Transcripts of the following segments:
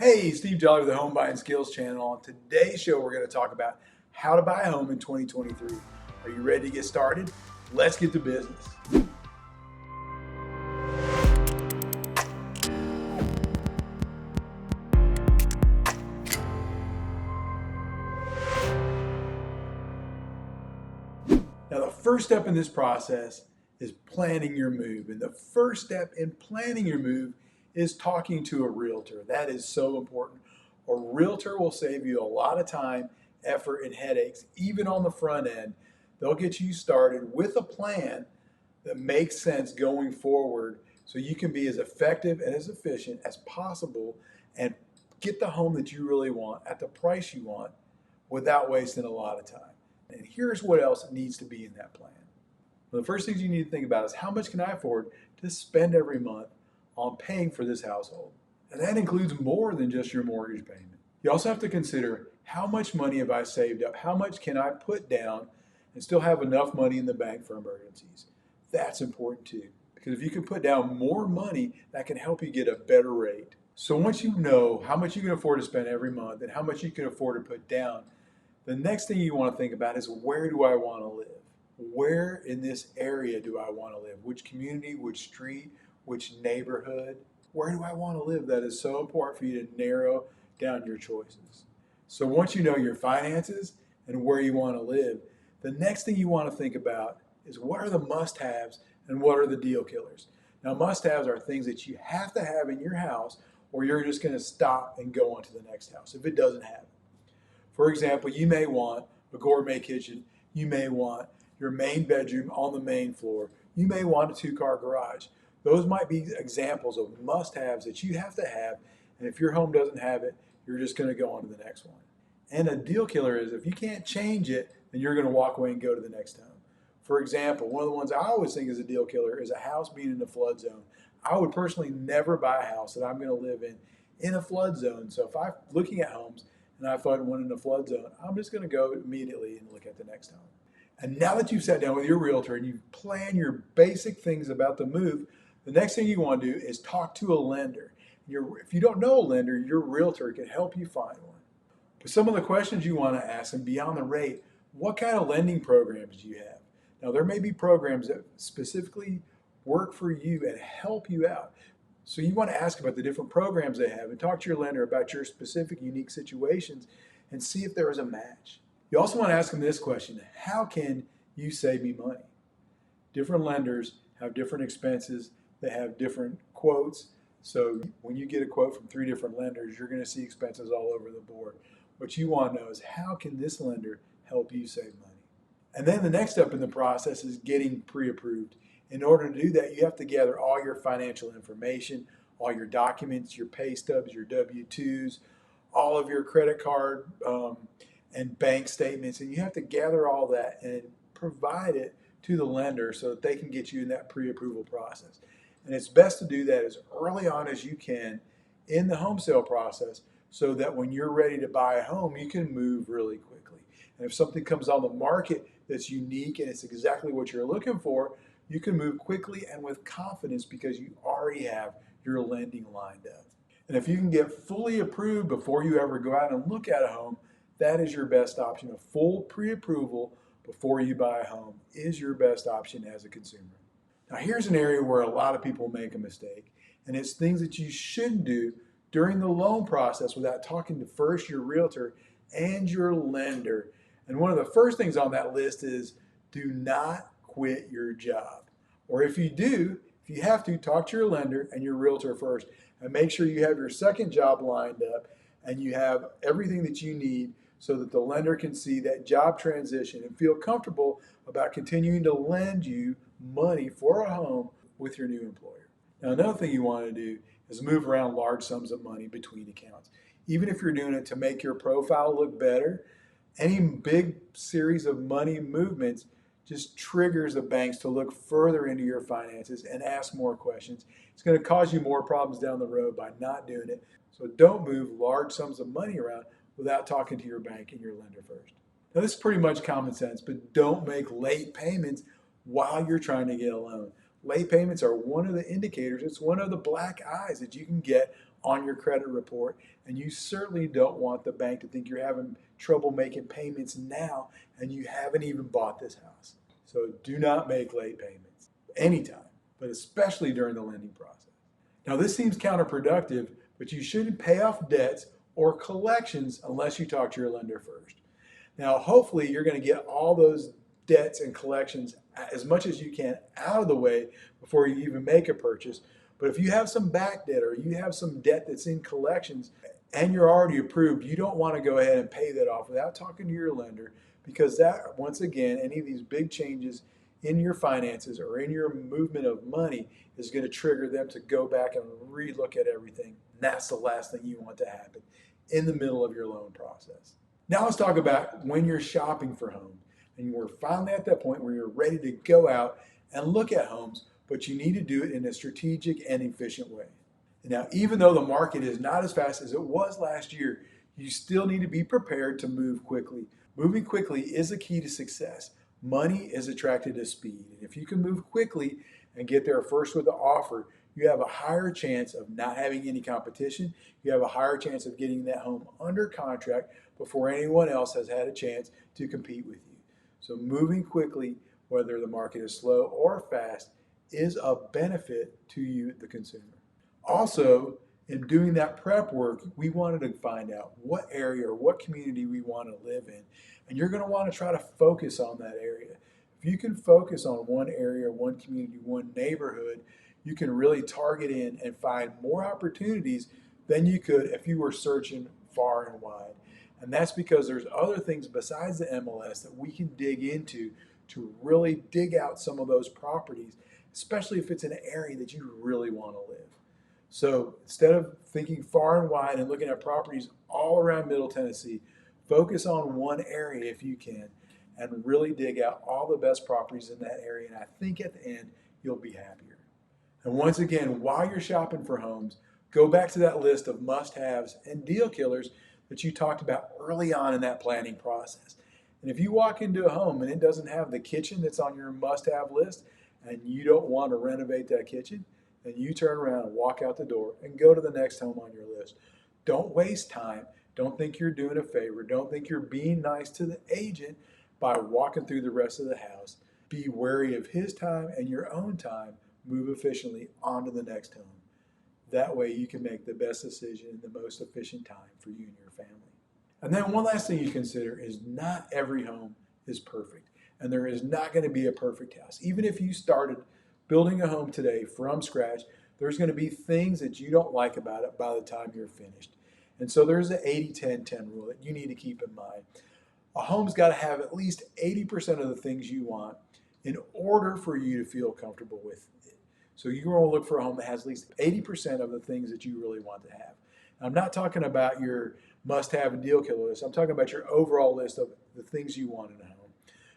Hey, Steve Jolly with the Home Buying Skills channel. On today's show, we're going to talk about how to buy a home in 2023. Are you ready to get started? Let's get to business. Now, the first step in this process is planning your move. And the first step in planning your move is talking to a realtor. That is so important. A realtor will save you a lot of time, effort, and headaches, even on the front end. They'll get you started with a plan that makes sense going forward so you can be as effective and as efficient as possible and get the home that you really want at the price you want without wasting a lot of time. And here's what else needs to be in that plan. Well, the first things you need to think about is how much can I afford to spend every month on paying for this household? And that includes more than just your mortgage payment. You also have to consider how much money have I saved up? How much can I put down and still have enough money in the bank for emergencies? That's important too, because if you can put down more money, that can help you get a better rate. So once you know how much you can afford to spend every month and how much you can afford to put down, the next thing you want to think about is, where do I want to live? Where in this area do I want to live? Which community, which street, which neighborhood? Where do I want to live? That is so important for you to narrow down your choices. So once you know your finances and where you want to live, the next thing you want to think about is, what are the must-haves and what are the deal killers? Now, must-haves are things that you have to have in your house, or you're just going to stop and go on to the next house if it doesn't have it. For example, you may want a gourmet kitchen. You may want your main bedroom on the main floor. You may want a two-car garage. Those might be examples of must-haves that you have to have, and if your home doesn't have it, you're just going to go on to the next one. And a deal killer is, if you can't change it, then you're going to walk away and go to the next home. For example, one of the ones I always think is a deal killer is a house being in a flood zone. I would personally never buy a house that I'm going to live in a flood zone. So if I'm looking at homes and I find one in a flood zone, I'm just going to go immediately and look at the next home. And now that you've sat down with your realtor and you've planned your basic things about the move, the next thing you want to do is talk to a lender. If you don't know a lender, your realtor can help you find one. But some of the questions you want to ask, and beyond the rate, what kind of lending programs do you have? Now, there may be programs that specifically work for you and help you out. So you want to ask about the different programs they have and talk to your lender about your specific unique situations and see if there is a match. You also want to ask them this question: how can you save me money? Different lenders have different expenses. They have different quotes. So when you get a quote from 3 different lenders, you're going to see expenses all over the board. What you want to know is, how can this lender help you save money? And then the next step in the process is getting pre-approved. In order to do that, you have to gather all your financial information, all your documents, your pay stubs, your W-2s, all of your credit card and bank statements, and you have to gather all that and provide it to the lender so that they can get you in that pre-approval process. And it's best to do that as early on as you can in the home sale process, so that when you're ready to buy a home, you can move really quickly. And if something comes on the market that's unique and it's exactly what you're looking for, you can move quickly and with confidence because you already have your lending lined up. And if you can get fully approved before you ever go out and look at a home, that is your best option. A full pre-approval before you buy a home is your best option as a consumer. Now, here's an area where a lot of people make a mistake, and it's things that you shouldn't do during the loan process without talking to first your realtor and your lender. And one of the first things on that list is, do not quit your job. Or if you do, if you have to, talk to your lender and your realtor first, and make sure you have your second job lined up and you have everything that you need so that the lender can see that job transition and feel comfortable about continuing to lend you money for a home with your new employer. Now, another thing you want to do is move around large sums of money between accounts. Even if you're doing it to make your profile look better, any big series of money movements just triggers the banks to look further into your finances and ask more questions. It's going to cause you more problems down the road by not doing it. So don't move large sums of money around without talking to your bank and your lender first. Now, this is pretty much common sense, but don't make late payments while you're trying to get a loan. Late payments are one of the indicators, it's one of the black eyes that you can get on your credit report, and you certainly don't want the bank to think you're having trouble making payments now and you haven't even bought this house. So do not make late payments anytime, but especially during the lending process. Now, this seems counterproductive, but you shouldn't pay off debts or collections unless you talk to your lender first. Now, hopefully, you're going to get all those debts and collections as much as you can out of the way before you even make a purchase. But if you have some back debt or you have some debt that's in collections and you're already approved, you don't want to go ahead and pay that off without talking to your lender, because that, once again, any of these big changes in your finances or in your movement of money is going to trigger them to go back and relook at everything. And that's the last thing you want to happen in the middle of your loan process. Now let's talk about when you're shopping for homes and we're finally at that point where you're ready to go out and look at homes, but you need to do it in a strategic and efficient way. Now, even though the market is not as fast as it was last year, you still need to be prepared to move quickly. Moving quickly is a key to success. Money is attracted to speed. And if you can move quickly and get there first with the offer, you have a higher chance of not having any competition. You have a higher chance of getting that home under contract before anyone else has had a chance to compete with you. So moving quickly, whether the market is slow or fast, is a benefit to you, the consumer. Also, in doing that prep work, we wanted to find out what area or what community we want to live in. And you're going to want to try to focus on that area. If you can focus on one area, one community, one neighborhood, you can really target in and find more opportunities than you could if you were searching far and wide. And that's because there's other things besides the MLS that we can dig into to really dig out some of those properties, especially if it's an area that you really want to live. So instead of thinking far and wide and looking at properties all around Middle Tennessee, focus on one area if you can and really dig out all the best properties in that area. And I think at the end, you'll be happier. And once again, while you're shopping for homes, go back to that list of must-haves and deal killers that you talked about early on in that planning process. And if you walk into a home and it doesn't have the kitchen that's on your must-have list and you don't want to renovate that kitchen, then you turn around and walk out the door and go to the next home on your list. Don't waste time. Don't think you're doing a favor. Don't think you're being nice to the agent by walking through the rest of the house. Be wary of his time and your own time. Move efficiently on to the next home. That way you can make the best decision in the most efficient time for you and your family. And then one last thing you consider is not every home is perfect. And there is not going to be a perfect house. Even if you started building a home today from scratch, there's going to be things that you don't like about it by the time you're finished. And so there's the 80-10-10 rule that you need to keep in mind. A home's got to have at least 80% of the things you want in order for you to feel comfortable with it. So you're going to look for a home that has at least 80% of the things that you really want to have. Now, I'm not talking about your must-have and deal killer list. I'm talking about your overall list of the things you want in a home.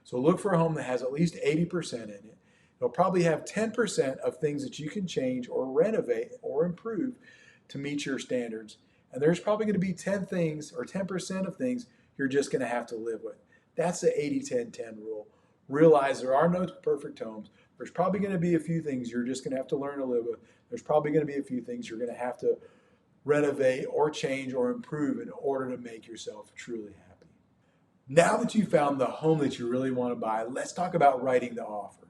So look for a home that has at least 80% in it. It'll probably have 10% of things that you can change or renovate or improve to meet your standards. And there's probably going to be 10 things or 10% of things you're just going to have to live with. That's the 80-10-10 rule. Realize there are no perfect homes. There's probably going to be a few things you're just going to have to learn to live with. There's probably going to be a few things you're going to have to renovate or change or improve in order to make yourself truly happy. Now that you've found the home that you really want to buy, let's talk about writing the offer.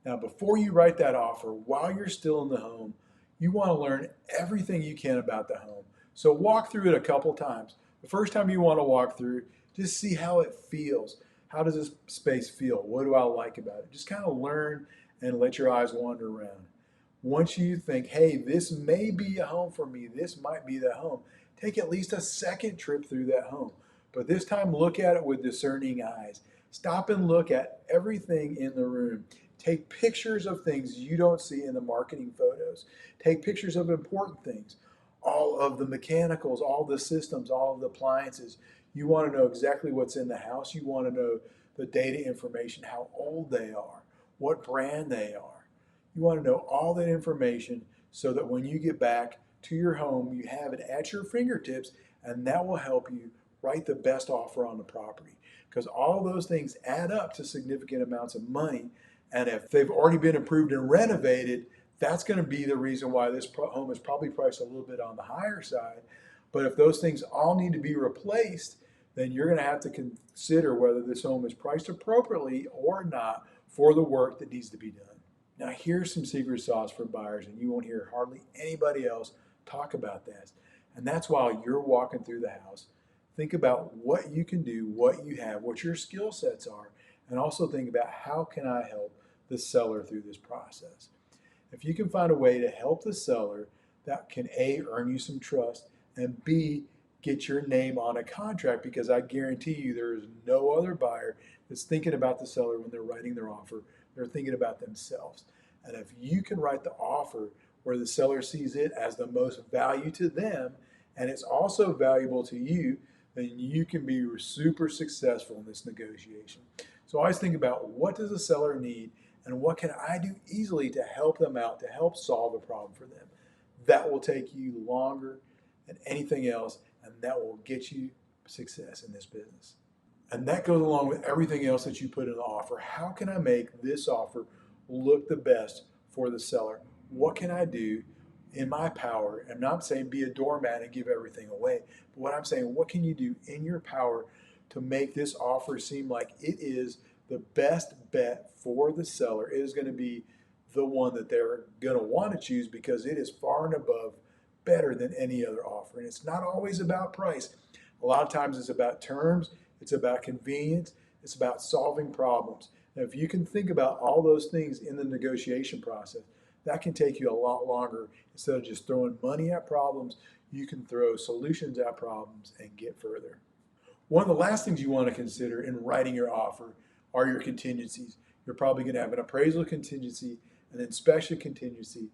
Now, before you write that offer, while you're still in the home, you want to learn everything you can about the home. So walk through it a couple times. The first time you want to walk through, just see how it feels. How does this space feel? What do I like about it? Just kind of learn and let your eyes wander around. Once you think, hey, this may be a home for me, this might be the home, take at least a second trip through that home. But this time, look at it with discerning eyes. Stop and look at everything in the room. Take pictures of things you don't see in the marketing photos. Take pictures of important things. All of the mechanicals, all the systems, all of the appliances. You want to know exactly what's in the house. You want to know the data information, how old they are, what brand they are. You want to know all that information so that when you get back to your home, you have it at your fingertips, and that will help you write the best offer on the property. Because all of those things add up to significant amounts of money. And if they've already been improved and renovated, That's going to be the reason why this home is probably priced a little bit on the higher side. But if those things all need to be replaced, then you're going to have to consider whether this home is priced appropriately or not for the work that needs to be done. Now, here's some secret sauce for buyers, and you won't hear hardly anybody else talk about that. And that's while you're walking through the house, think about what you can do, what you have, what your skill sets are, and also think about how can I help the seller through this process. If you can find a way to help the seller that can A, earn you some trust, and B, get your name on a contract, because I guarantee you there is no other buyer that's thinking about the seller when they're writing their offer. They're thinking about themselves. And if you can write the offer where the seller sees it as the most value to them, and it's also valuable to you, then you can be super successful in this negotiation. So always think about, what does the seller need and what can I do easily to help them out, to help solve a problem for them. That will take you longer than anything else, and that will get you success in this business. And that goes along with everything else that you put in the offer. How can I make this offer look the best for the seller? What can I do in my power? I'm not saying be a doormat and give everything away, but what I'm saying, what can you do in your power to make this offer seem like it is the best bet for the seller? It is going to be the one that they're going to want to choose because it is far and above better than any other offer. And it's not always about price. A lot of times it's about terms, it's about convenience, it's about solving problems. Now, if you can think about all those things in the negotiation process, that can take you a lot longer. Instead of just throwing money at problems, you can throw solutions at problems and get further. One of the last things you want to consider in writing your offer are your contingencies. You're probably going to have an appraisal contingency, an inspection contingency,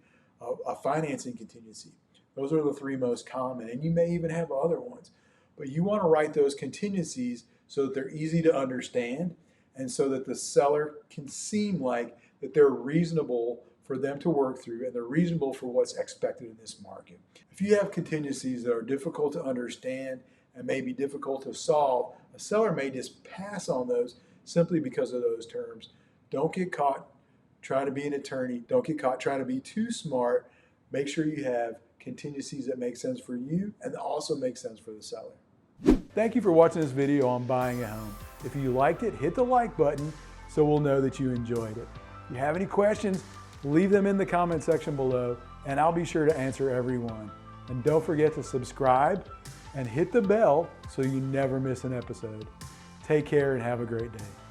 a financing contingency. Those are the three most common, and you may even have other ones. But you want to write those contingencies so that they're easy to understand and so that the seller can seem like that they're reasonable for them to work through and they're reasonable for what's expected in this market. If you have contingencies that are difficult to understand and may be difficult to solve, a seller may just pass on those simply because of those terms. Don't get caught trying to be an attorney. Don't get caught trying to be too smart. Make sure you have contingencies that make sense for you and also make sense for the seller. Thank you for watching this video on buying a home. If you liked it, hit the like button so we'll know that you enjoyed it. If you have any questions, leave them in the comment section below and I'll be sure to answer every one. And don't forget to subscribe and hit the bell so you never miss an episode. Take care and have a great day.